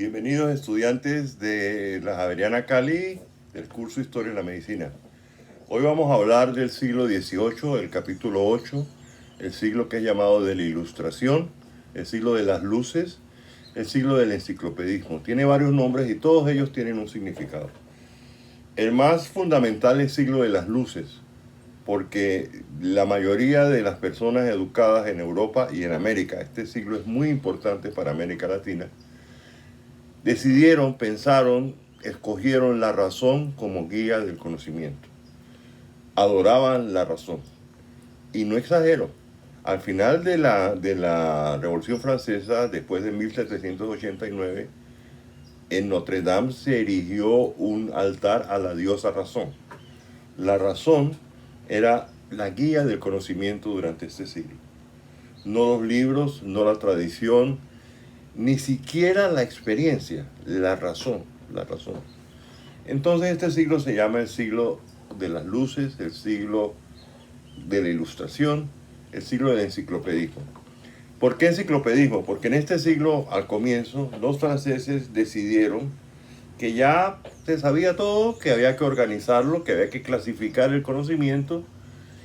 Bienvenidos estudiantes de la Javeriana Cali del curso Historia de la Medicina. Hoy vamos a hablar del siglo XVIII, el capítulo 8, el siglo que es llamado de la Ilustración, el siglo de las luces, el siglo del enciclopedismo. Tiene varios nombres y todos ellos tienen un significado. El más fundamental es el siglo de las luces, porque la mayoría de las personas educadas en Europa y en América, este siglo es muy importante para América Latina, decidieron, pensaron, escogieron la razón como guía del conocimiento. Adoraban la razón. Y no exagero, al final de la Revolución Francesa, después de 1789, en Notre Dame se erigió un altar a la diosa razón. La razón era la guía del conocimiento durante este siglo. No los libros, no la tradición, ni siquiera la experiencia, la razón. Entonces este siglo se llama el siglo de las luces, el siglo de la ilustración, el siglo del enciclopedismo. ¿Por qué enciclopedismo? Porque en este siglo, al comienzo, los franceses decidieron que ya se sabía todo, que había que organizarlo, que había que clasificar el conocimiento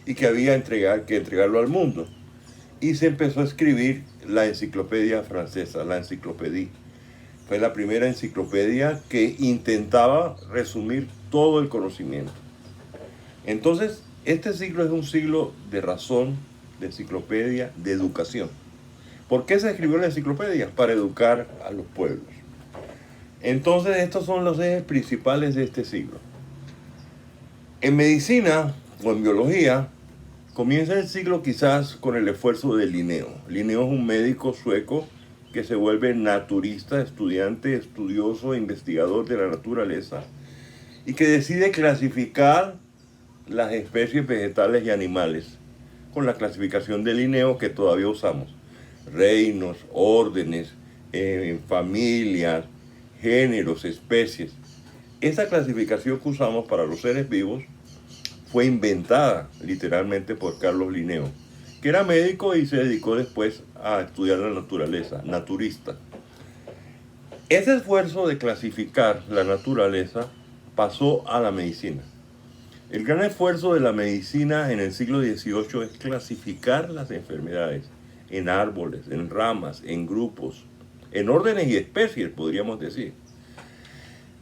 y que había que entregarlo al mundo. Y se empezó a escribir la enciclopedia francesa, la enciclopédie. Fue la primera enciclopedia que intentaba resumir todo el conocimiento. Entonces, este siglo es un siglo de razón, de enciclopedia, de educación. ¿Por qué se escribió la enciclopedia? Para educar a los pueblos. Entonces, estos son los ejes principales de este siglo. En medicina o en biología, comienza el siglo quizás con el esfuerzo de Linneo. Linneo es un médico sueco que se vuelve naturista, estudiante, estudioso, investigador de la naturaleza y que decide clasificar las especies vegetales y animales con la clasificación de Linneo que todavía usamos. Reinos, órdenes, familias, géneros, especies. Esa clasificación que usamos para los seres vivos fue inventada literalmente por Carlos Linneo, que era médico y se dedicó después a estudiar la naturaleza, naturista. Ese esfuerzo de clasificar la naturaleza pasó a la medicina. El gran esfuerzo de la medicina en el siglo XVIII es clasificar las enfermedades en árboles, en ramas, en grupos, en órdenes y especies, podríamos decir.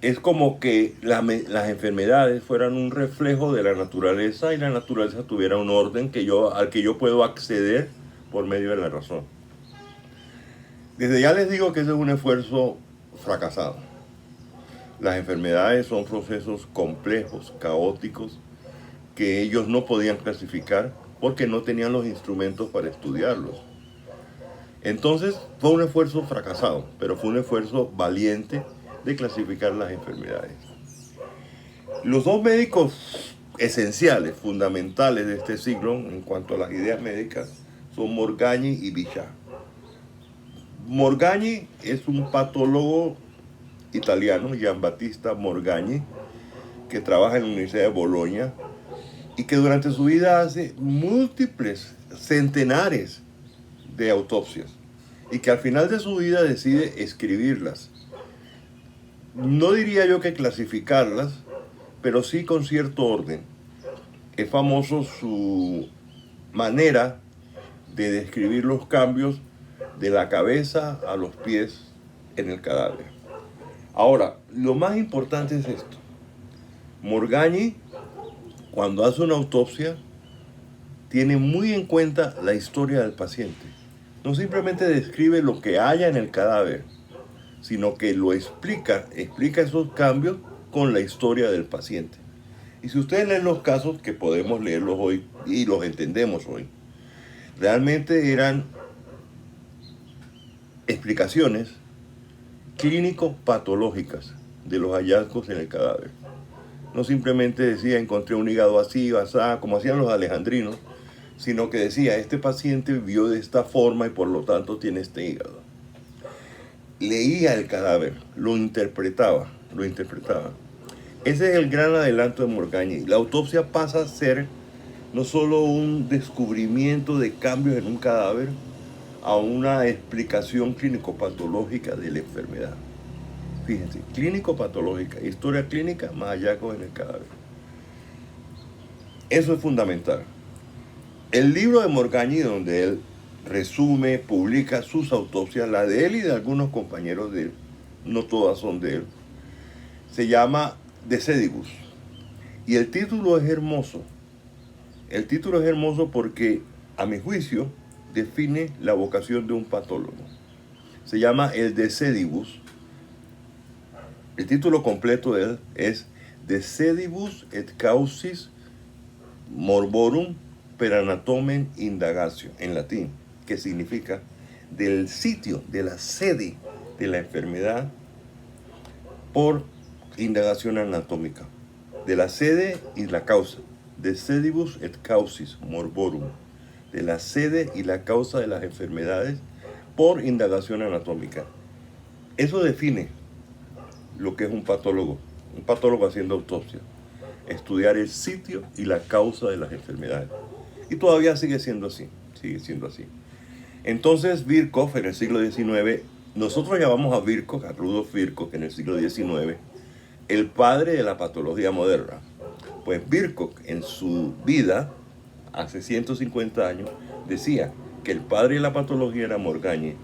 Es como que las enfermedades fueran un reflejo de la naturaleza y la naturaleza tuviera un orden al que yo puedo acceder por medio de la razón. Desde ya les digo que ese es un esfuerzo fracasado. Las enfermedades son procesos complejos, caóticos, que ellos no podían clasificar porque no tenían los instrumentos para estudiarlos. Entonces fue un esfuerzo fracasado, pero fue un esfuerzo valiente de clasificar las enfermedades. Los dos médicos esenciales, fundamentales de este siglo en cuanto a las ideas médicas son Morgagni y Bichat. Morgagni es un patólogo italiano, Giambattista Morgagni, que trabaja en la Universidad de Bolonia y que durante su vida hace múltiples, centenares de autopsias y que al final de su vida decide escribirlas. No diría yo que clasificarlas, pero sí con cierto orden. Es famoso su manera de describir los cambios de la cabeza a los pies en el cadáver. Ahora, lo más importante es esto. Morgagni, cuando hace una autopsia, tiene muy en cuenta la historia del paciente. No simplemente describe lo que haya en el cadáver, sino que lo explica esos cambios con la historia del paciente. Y si ustedes leen los casos, que podemos leerlos hoy y los entendemos hoy, realmente eran explicaciones clínico-patológicas de los hallazgos en el cadáver. No simplemente decía encontré un hígado así o así, como hacían los alejandrinos, sino que decía este paciente vivió de esta forma y por lo tanto tiene este hígado. Leía el cadáver, lo interpretaba. Ese es el gran adelanto de Morgagni. La autopsia pasa a ser no solo un descubrimiento de cambios en un cadáver, a una explicación clínico-patológica de la enfermedad. Fíjense, clínico-patológica, historia clínica más hallazgos en el cadáver. Eso es fundamental. El libro de Morgagni, donde él resume, publica sus autopsias, la de él y de algunos compañeros de él, no todas son de él, se llama De Sedibus. Y el título es hermoso. El título es hermoso porque, a mi juicio, define la vocación de un patólogo. Se llama el De Sedibus. El título completo de él es De Sedibus et Causis Morborum per Anatomen Indagatio, en latín, que significa del sitio, de la sede de la enfermedad por indagación anatómica. De la sede y la causa. De sedibus et causis morborum. De la sede y la causa de las enfermedades por indagación anatómica. Eso define lo que es un patólogo haciendo autopsia. Estudiar el sitio y la causa de las enfermedades. Y todavía sigue siendo así. Entonces Virchow, en el siglo XIX, nosotros llamamos a Virchow, a Rudolf Virchow, en el siglo XIX, el padre de la patología moderna. Pues Virchow, en su vida, hace 150 años, decía que el padre de la patología era Morgagni.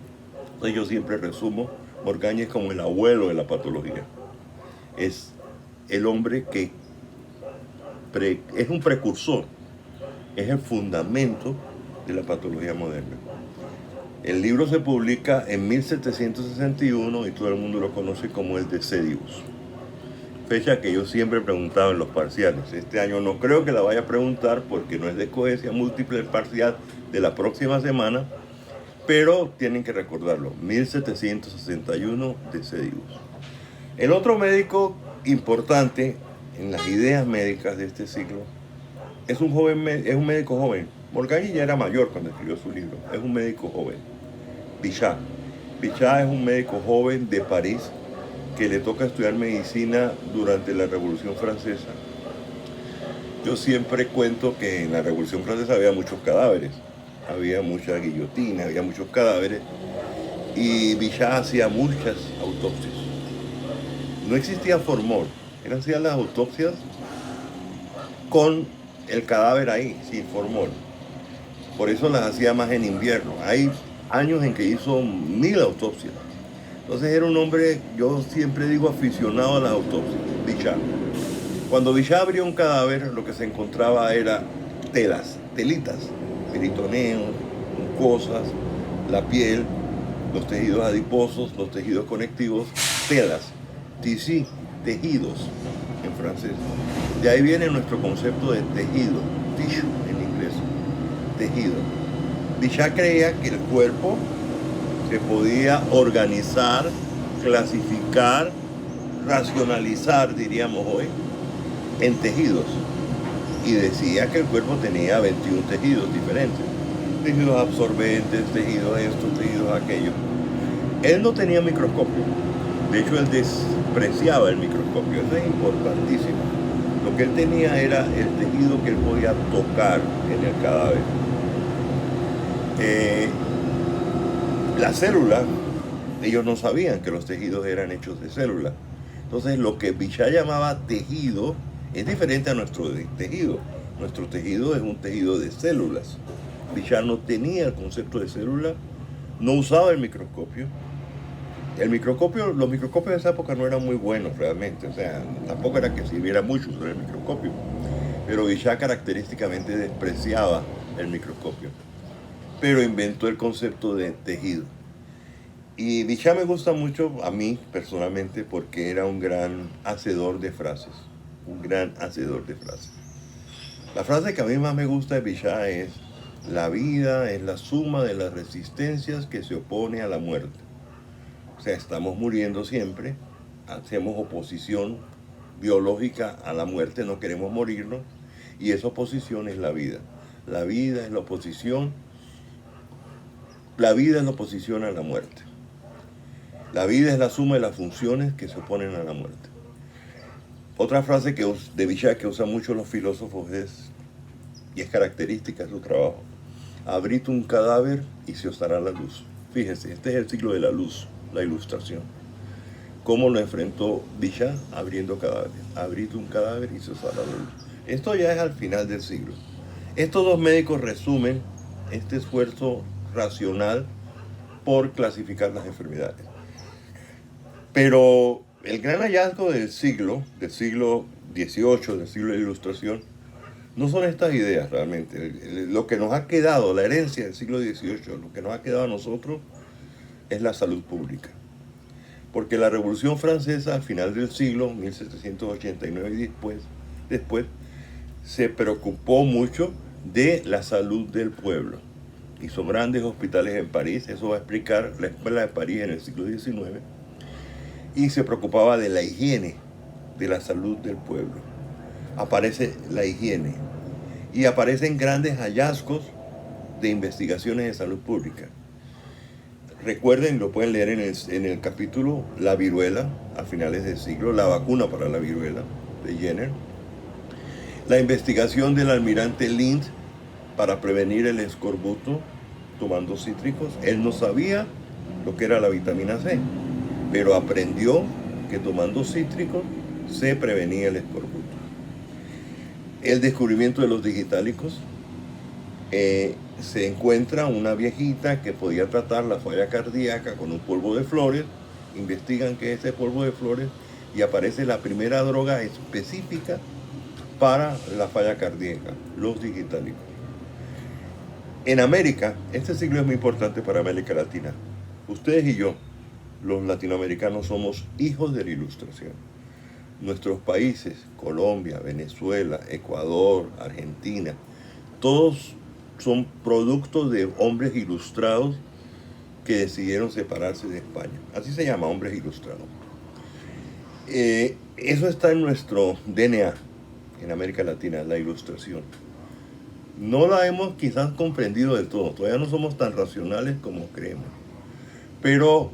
Entonces yo siempre resumo, Morgagni es como el abuelo de la patología. Es el hombre que es un precursor, es el fundamento de la patología moderna. El libro se publica en 1761 y todo el mundo lo conoce como el De Sedibus. Fecha que yo siempre preguntaba en los parciales. Este año no creo que la vaya a preguntar porque no es de coherencia múltiple el parcial de la próxima semana, pero tienen que recordarlo, 1761 De Sedibus. El otro médico importante en las ideas médicas de este siglo es un médico joven. Morgagni ya era mayor cuando escribió su libro, es un médico joven. Bichat. Bichat es un médico joven de París que le toca estudiar medicina durante la Revolución Francesa. Yo siempre cuento que en la Revolución Francesa había muchos cadáveres, había mucha guillotina, había muchos cadáveres, y Bichat hacía muchas autopsias. No existía formol, él hacía las autopsias con el cadáver ahí, sin formol. Por eso las hacía más en invierno. Hay años en que hizo 1000 autopsias. Entonces era un hombre, yo siempre digo, aficionado a las autopsias, Bichat. Cuando Bichat abrió un cadáver, lo que se encontraba era telitas, peritoneos, mucosas, la piel, los tejidos adiposos, los tejidos conectivos, telas, tissu, tejidos en francés. De ahí viene nuestro concepto de tejido, tissue en inglés, tejido. Bichat creía que el cuerpo se podía organizar, clasificar, racionalizar, diríamos hoy, en tejidos. Y decía que el cuerpo tenía 21 tejidos diferentes. Tejidos absorbentes, tejidos esto, tejidos aquello. Él no tenía microscopio. De hecho, él despreciaba el microscopio. Eso es importantísimo. Lo que él tenía era el tejido que él podía tocar en el cadáver. La célula, ellos no sabían que los tejidos eran hechos de células. Entonces lo que Bichat llamaba tejido es diferente a nuestro tejido. Nuestro tejido es un tejido de células. Bichat no tenía el concepto de célula, no usaba el microscopio. Los microscopios de esa época no eran muy buenos realmente, o sea, tampoco era que sirviera mucho usar el microscopio. Pero Bichat característicamente despreciaba el microscopio. Pero inventó el concepto de tejido. Y Bichat me gusta mucho a mí personalmente porque era un gran hacedor de frases. La frase que a mí más me gusta de Bichat es: la vida es la suma de las resistencias que se opone a la muerte. O sea, estamos muriendo siempre, hacemos oposición biológica a la muerte, no queremos morirnos, y esa oposición es la vida. La vida es la oposición a la muerte. La vida es la suma de las funciones que se oponen a la muerte. Otra frase de Bichat que usan mucho los filósofos y es característica de su trabajo: abrid un cadáver y se os dará la luz. Fíjense, este es el ciclo de la luz, la ilustración. cómo lo enfrentó Bichat abriendo cadáveres. Abrir un cadáver y cesar la luz. Esto ya es al final del siglo. Estos dos médicos resumen este esfuerzo racional por clasificar las enfermedades. Pero el gran hallazgo del siglo XVIII, del siglo de la Ilustración, no son estas ideas realmente. Lo que nos ha quedado, la herencia del siglo XVIII, lo que nos ha quedado a nosotros es la salud pública. Porque la Revolución Francesa al final del siglo, 1789 y después, se preocupó mucho de la salud del pueblo. Hizo grandes hospitales en París, eso va a explicar la Escuela de París en el siglo XIX, y se preocupaba de la higiene, de la salud del pueblo. Aparece la higiene y aparecen grandes hallazgos de investigaciones de salud pública. Recuerden, lo pueden leer en el capítulo La viruela, a finales del siglo, la vacuna para la viruela de Jenner. La investigación del almirante Lind para prevenir el escorbuto tomando cítricos. Él no sabía lo que era la vitamina C, pero aprendió que tomando cítricos se prevenía el escorbuto. El descubrimiento de los digitálicos. Se encuentra una viejita que podía tratar la falla cardíaca con un polvo de flores. Investigan qué es ese polvo de flores y aparece la primera droga específica para la falla cardíaca, los digitálicos. En América, este siglo es muy importante para América Latina. Ustedes y yo, los latinoamericanos, somos hijos de la Ilustración. Nuestros países, Colombia, Venezuela, Ecuador, Argentina, todos son productos de hombres ilustrados que decidieron separarse de España. Así se llama, hombres ilustrados. Eso está en nuestro DNA, en América Latina, la ilustración. No la hemos quizás comprendido del todo, todavía no somos tan racionales como creemos. Pero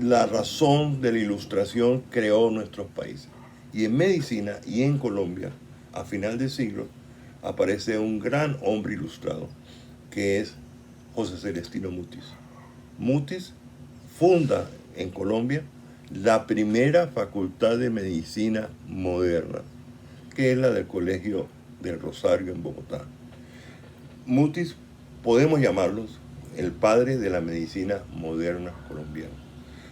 la razón de la ilustración creó nuestros países. Y en medicina y en Colombia, a final de siglo, aparece un gran hombre ilustrado, que es José Celestino Mutis. Mutis funda en Colombia la primera facultad de medicina moderna, que es la del Colegio del Rosario en Bogotá. Mutis, podemos llamarlos el padre de la medicina moderna colombiana.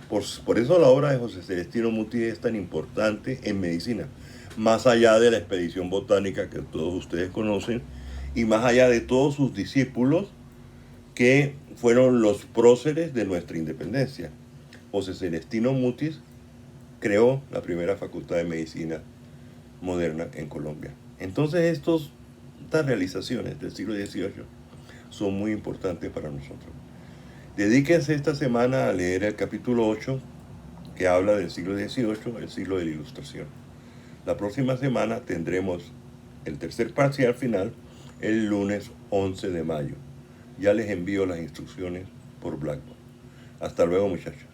Por eso la obra de José Celestino Mutis es tan importante en medicina, más allá de la expedición botánica que todos ustedes conocen, y más allá de todos sus discípulos que fueron los próceres de nuestra independencia. José Celestino Mutis creó la primera facultad de medicina moderna en Colombia. Entonces estas realizaciones del siglo XVIII son muy importantes para nosotros. Dedíquense esta semana a leer el capítulo 8, que habla del siglo XVIII, el siglo de la Ilustración. La próxima semana tendremos el tercer parcial final el lunes 11 de mayo. Ya les envío las instrucciones por Blackboard. Hasta luego, muchachos.